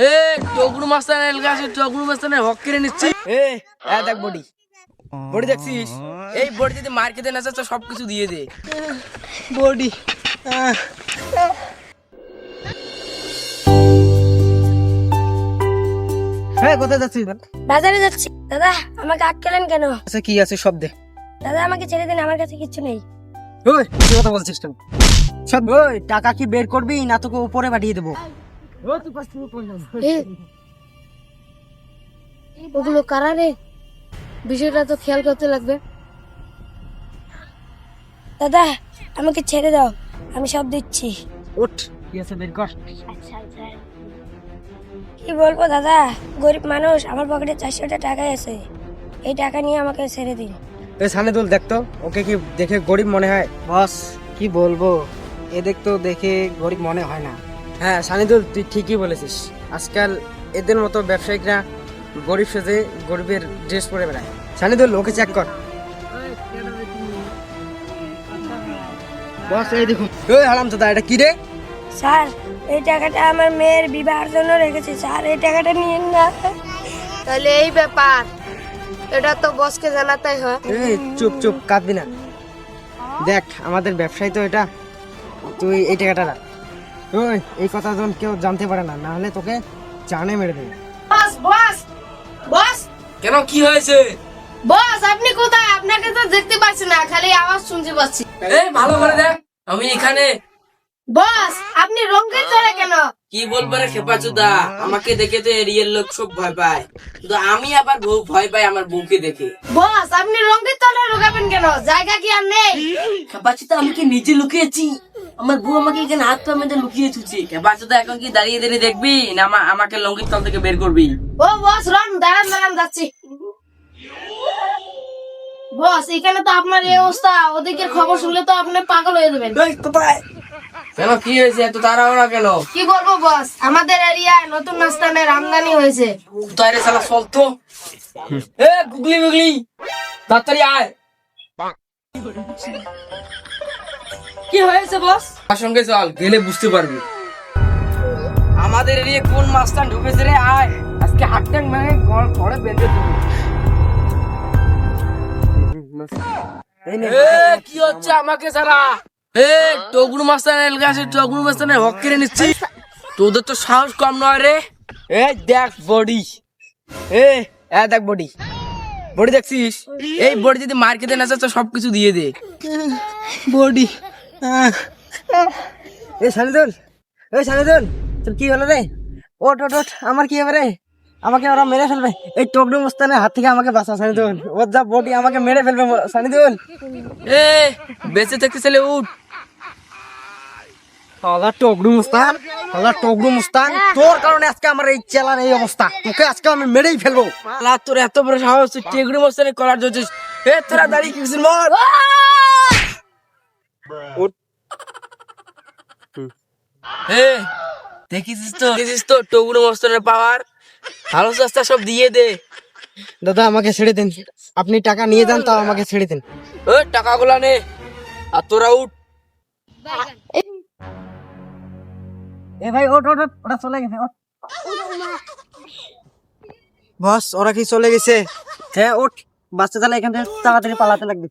এ টগরু মাস্তান এলগাছে টগরু মাস্তানের হক কেড়ে নিচ্ছে। দেখ বডি বডি দেখছিস? এই বডি যদি মার্কেটে না তো সবকিছু দিয়ে দে। বডি হ্যাঁ, কোথায় যাচ্ছিস? বাজারে যাচ্ছি। দাদা আমাকে আটকেলেন কেন? আচ্ছা কি আছে সব দে। দাদা আমাকে ছেড়ে দিন, আমার কাছে কিচ্ছু নেই। ওই কি কথা বলছিস তুই? সব ওই টাকা কি বের করবি না তোকে উপরে পাঠিয়ে দেবো? ওগুলো কারা রে? বিষয়টা তো খেয়াল করতে লাগবে। দাদা আমাকে ছেড়ে দাও, আমি সব দিচ্ছি। উঠ, কি আছে বের কর। কি বলবো দাদা, গরিব মানুষ, আমার পকেটে 400টা টাকাই আছে। এই টাকা নিয়ে আমাকে ছেড়ে দিন। এই সানিদুল দেখ তো, ওকে কি দেখে গরিব মনে হয়? বস কি বলবো, এদের তো দেখে গরিব মনে হয় না। হ্যাঁ সানিদুল, তুই ঠিকই বলেছিস। আজকাল এদের মতো ব্যবসায়িকরা গরিব সেজে গরিবের ড্রেস পরে বেড়ায়। সানিদুল ওকে চেক কর। বস এই দেখুন। ওই হারামজাদা, এটা কি রে? স্যার এই টাকাটা আমার মেয়ের বিবাহের জন্য রেখেছি স্যার, এই টাকাটা নিয়েন না। তাহলে এই ব্যাপার, এটা তো বসকে জানাতেই হয়। এই চুপ চুপ, কাঁদবি না। দেখ আমাদের ব্যবসায়ী তো এটা, তুই এই টাকাটা রাখ। ওই এই কথা যখন কেউ জানতে পারে না, না হলে তোকে জানে মেরে দেবে। বস বস বস কেন কি হয়েছে? বস আপনি কোথায়? আপনাকে তো দেখতে পাচ্ছি না, খালি আওয়াজ শুনতে পাচ্ছি। এই ভালো করে দেখ, আমি এখানে। বস আপনি রঙের চলে কেন? কি বলবো রে খেপাচুদা, আমাকে দেখে তো এরিয়ার লোক সব ভয় পায়, কিন্তু আমি আবার ভয় পাই আমার বউকে দেখে। বস আপনি রঙের তলে ঢুকাবেন কেন? জায়গা কি আর নেই? খেপাচুদা আমি কি নিজে লুকিয়েছি? আমার বউ আমাকে এখানে হাত পা মেঁধে লুকিয়ে ছুছি। খেপাচুদা এখন কি দাঁড়িয়ে দাঁড়িয়ে দেখবি না আমাকে লঙ্গির তল থেকে বের করবি? ও বস রন, দাঁড়ান দাঁড়ান যাচ্ছি। বস এখানে তো আপনার এই অবস্থা, ওদিকে খবর শুনলে তো আপনি পাগল হয়ে যাবেন। কেন কি হয়েছে? এত তাড়াহুড়া কেন? কি বলবো বস, আমাদের এরিয়ায় নতুন নাস্তানের আমদানি হয়েছে। কোথায় রে শালা, চল তো। এ গুগলি গুগলি, তাড়াতাড়ি আয়। কি হয়েছে বস? আমার সঙ্গে চল, গেলে বুঝতে পারবি আমাদের এরিয়া কোন মাস্তান ঢুকেছে রে। আয়, আজকে হাত ট্যাং ভেঙে ঘরে বেঁধে দেবো। কি হচ্ছে আমাকে ছাড়া? টগরু মাস্তান এলগাছে টগরু মাস্তানের হক কেড়ে নিচ্ছি। তোদের তো সাহস কম নয় রে। এই দেখ বডি, দেখ বডি বডি দেখছিস? এই বডি যদি মার্কেটে না তো সবকিছু দিয়ে দে। বডি এই সানিদুল, এই সানিদুল, তোর কি হলো রে? ওট ওট ওট, আমার কি হবে রে? আমাকে ওরা মেরে ফেলবে। এই টগরু মস্তানের হাত থেকে আমাকে বাঁচা সানিদুল। ওর যা বডি, আমাকে মেরে ফেলবে সানিদুল। বেঁচে থাকতে চলে উঠ। আল্লাহ টগরু মুস্তান, আল্লাহ টগরু মুস্তান, তোর কারণে আজকে আমার এই চেলার এই অবস্থা। তোকে আজকে আমি মেরেই ফেলবো। আল্লাহ, তোর এত বড় সাহস, তুই টগরু মাস্তানে করার জন্য তোরা দাঁড়িয়ে কিছু মর। দেখেছিস তো টগরু মাস্তানের পাওয়ার। ভালো সস্তা সব দিয়ে দে। দাদা আমাকে ছেড়ে দিন, আপনি টাকা নিয়ে যান, তাও আমাকে ছেড়ে দিন। টাকাগুলা নে, আর তোরা উঠ। এ ভাই ওট ওট ওট, ওরা চলে গেছে। বস ওরা কি চলে গেছে? হ্যাঁ ওঠ, বাচ্চা তাহলে এখান থেকে তাড়াতাড়ি পালাতে লাগবে।